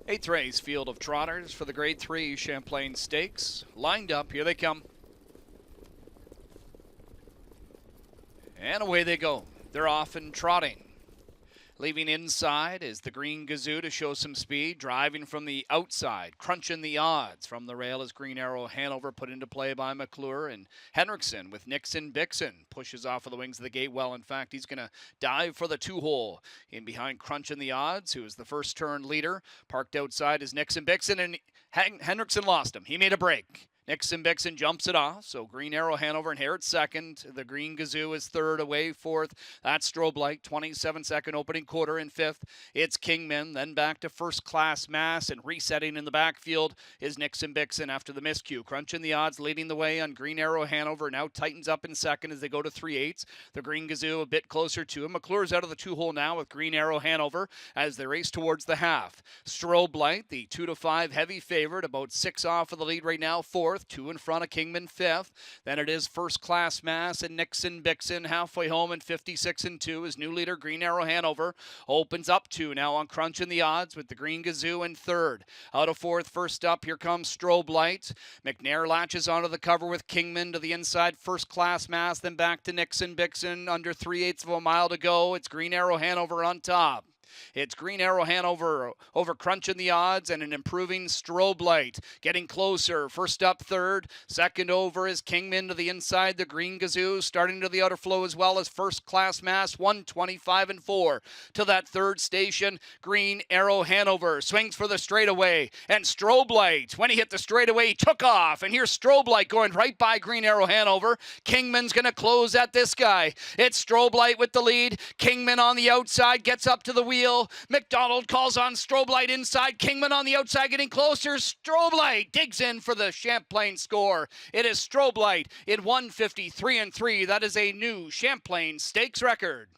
Eighth race field of trotters for the Grade 3 Champlain Stakes. Lined up, here they come. And away they go. They're off and trotting. Leaving inside is the Green Gazoo to show some speed. Driving from the outside, crunching the odds. From the rail is Green Arrow Hanover, put into play by McClure. And Henriksen with Nixon Bixen pushes off of the wings of the gate well. In fact, he's going to dive for the two-hole. In behind Crunching the Odds, who is the first turn leader. Parked outside is Nixon Bixen, and Henriksen lost him. He made a break. Nixon Bixen jumps it off, so Green Arrow Hanover inherits second. The Green Gazoo is third, away fourth. That's Strobe Light, 27-second opening quarter in fifth. It's Kingman, then back to First Class Mass, and resetting in the backfield is Nixon Bixen after the miscue. Crunching the Odds leading the way on Green Arrow Hanover, now tightens up in second as they go to 3/8. The Green Gazoo a bit closer to him. McClure's out of the two-hole now with Green Arrow Hanover as they race towards the half. Strobe Light, the 2-5 heavy favorite, about 6 off of the lead right now, fourth. 2 in front of Kingman, fifth. Then it is First Class Mass and Nixon Bixen halfway home in 56-2. His new leader, Green Arrow Hanover, opens up 2 now on Crunching the Odds with the Green Gazoo in third. Out of fourth, first up, here comes Strobe Light. McNair latches onto the cover with Kingman to the inside, First Class Mass, then back to Nixon Bixen. Under 3/8 of a mile to go. It's Green Arrow Hanover on top. It's Green Arrow Hanover over Crunching the Odds and an improving Strobe Light. Getting closer. First up, third. Second over is Kingman to the inside. The Green Gazoo starting to the outer flow as well as First Class Mass. 125-4 to that third station. Green Arrow Hanover swings for the straightaway. And Strobe Light, when he hit the straightaway, he took off. And here's Strobe Light going right by Green Arrow Hanover. Kingman's going to close at this guy. It's Strobe Light with the lead. Kingman on the outside gets up to the wheel. McDonald calls on Strobe Light inside. Kingman on the outside getting closer. Strobe Light digs in for the Champlain score. It is Strobe Light in 153-3. That is a new Champlain Stakes record.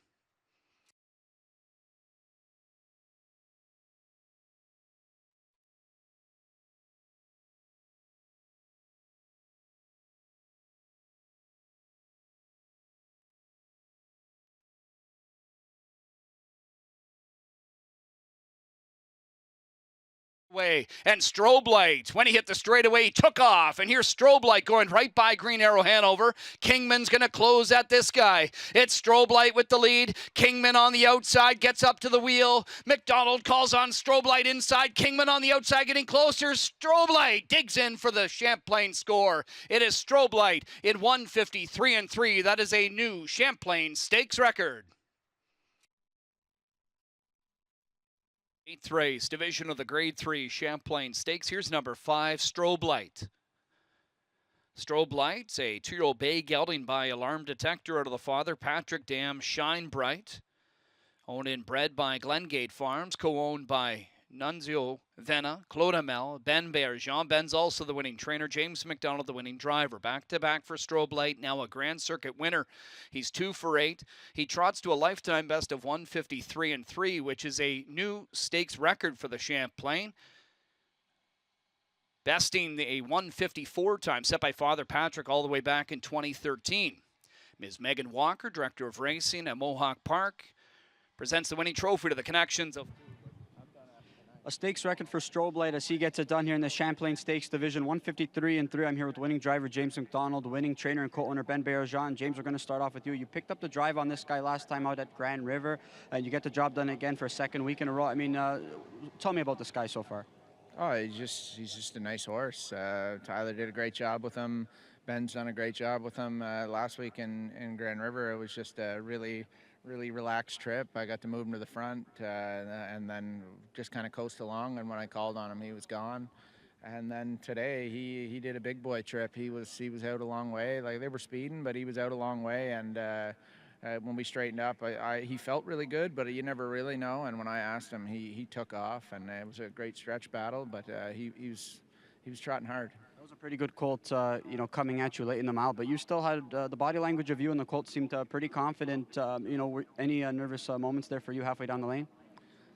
Way and Strobe Light, when he hit the straightaway, he took off. And here's Strobe Light going right by Green Arrow Hanover. Kingman's going to close at this guy. It's Strobe Light with the lead. Kingman on the outside gets up to the wheel. McDonald calls on Strobe Light inside. Kingman on the outside getting closer. Strobe Light digs in for the Champlain score. It is Strobe Light in 153-3. That is a new Champlain Stakes record. Eighth race, division of the Grade 3 Champlain Stakes. Here's number 5, Strobe Light. Strobe Light's a 2-year-old bay gelding by Alarm Detector out of the father, Patrick Dam Shine Bright. Owned and bred by Glengate Farms, co-owned by Nunzio Vena, Claude Hamel, Ben Bear. Jean Ben's also the winning trainer. James McDonald, the winning driver. Back-to-back for Strobe Light, now a Grand Circuit winner. He's 2 for 8. He trots to a lifetime best of 153-3, which is a new stakes record for the Champlain. Besting a 154 time set by Father Patrick all the way back in 2013. Ms. Megan Walker, Director of Racing at Mohawk Park, presents the winning trophy to the connections of... A stakes record for Strobe Light as he gets it done here in the Champlain Stakes Division, 153-3. I'm here with winning driver James McDonald, winning trainer and co-owner Ben Bearjean. James, we're going to start off with you. You picked up the drive on this guy last time out at Grand River. You get the job done again for a second week in a row. I mean, tell me about this guy so far. Oh, he's just a nice horse. Tyler did a great job with him. Ben's done a great job with him last week in Grand River. It was just a really relaxed trip. I got to move him to the front and then just kind of coast along, and when I called on him, he was gone. And then today he did a big boy trip. He was out a long way. Like, they were speeding, but he was out a long way, and when we straightened up, he felt really good, but you never really know. And when I asked him, he took off, and it was a great stretch battle, but he was trotting hard. That was a pretty good colt, coming at you late in the mile, but you still had the body language of you and the colt seemed pretty confident. Were any nervous moments there for you halfway down the lane?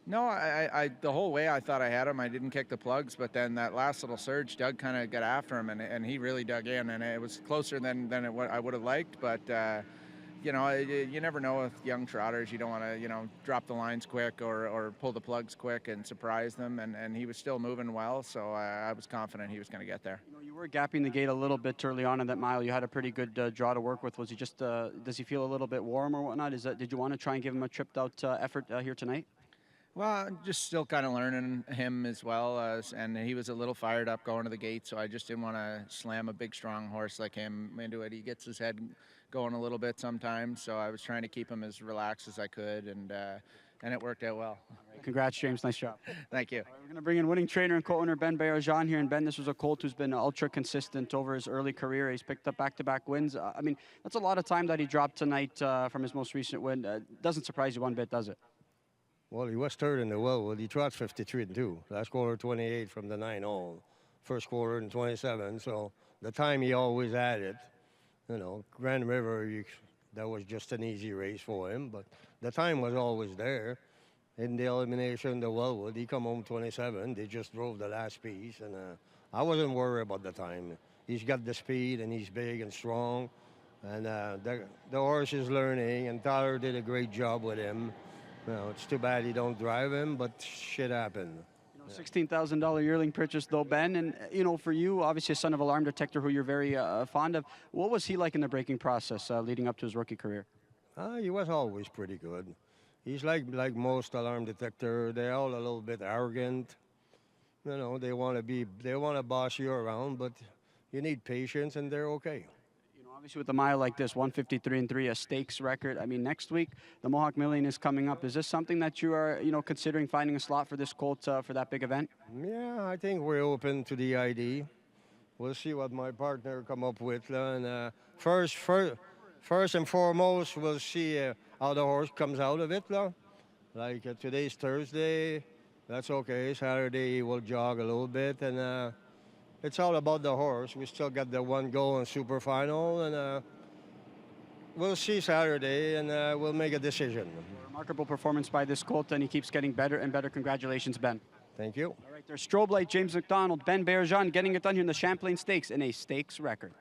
No, I the whole way I thought I had him. I didn't kick the plugs, but then that last little surge, Doug kind of got after him, and he really dug in, and it was closer than I would have liked, but you know, you never know with young trotters. You don't want to, you know, drop the lines quick or pull the plugs quick and surprise them. And he was still moving well, so I was confident he was going to get there. You know, you were gapping the gate a little bit early on in that mile. You had a pretty good draw to work with. Was he just, does he feel a little bit warm or whatnot? Did you want to try and give him a tripped out effort here tonight? Well, just still kind of learning him as well, and he was a little fired up going to the gate, so I just didn't want to slam a big, strong horse like him into it. He gets his head going a little bit sometimes, so I was trying to keep him as relaxed as I could, and it worked out well. Congrats, James. Nice job. Thank you. We're going to bring in winning trainer and co-owner Ben Baillargeon here. And Ben, this was a colt who's been ultra consistent over his early career. He's picked up back-to-back wins. I mean, that's a lot of time that he dropped tonight from his most recent win. Doesn't surprise you one bit, does it? Well, he was third in the Wellwood. He trots 53 and 2. Last quarter 28 from the 9-hole. First quarter in 27. So the time he always had it. You know, Grand River, that was just an easy race for him. But the time was always there. In the elimination, the Wellwood, he come home 27. They just drove the last piece. And I wasn't worried about the time. He's got the speed, and he's big and strong. And the horse is learning, and Tyler did a great job with him. You know, it's too bad he don't drive him, but shit happened. You know, $16,000 yearling purchase though, Ben, and you know, for you, obviously a son of Alarm Detector who you're very fond of. What was he like in the breaking process leading up to his rookie career? He was always pretty good. He's like most Alarm Detector. They're all a little bit arrogant. You know, they want to boss you around, but you need patience, and they're okay. Obviously, with a mile like this, 153 and 3, a stakes record. I mean, next week the Mohawk Million is coming up. Is this something that you are, you know, considering finding a slot for this colt for that big event? Yeah, I think we're open to the idea. We'll see what my partner come up with. And first and foremost, we'll see how the horse comes out of it. Like today's Thursday, that's okay. Saturday we'll jog a little bit, and it's all about the horse. We still got the one goal in super final, and we'll see Saturday, and we'll make a decision. Remarkable performance by this colt, and he keeps getting better and better. Congratulations, Ben. Thank you. All right, there's Strobe Light, James McDonald, Ben Baillargeon getting it done here in the Champlain Stakes in a stakes record.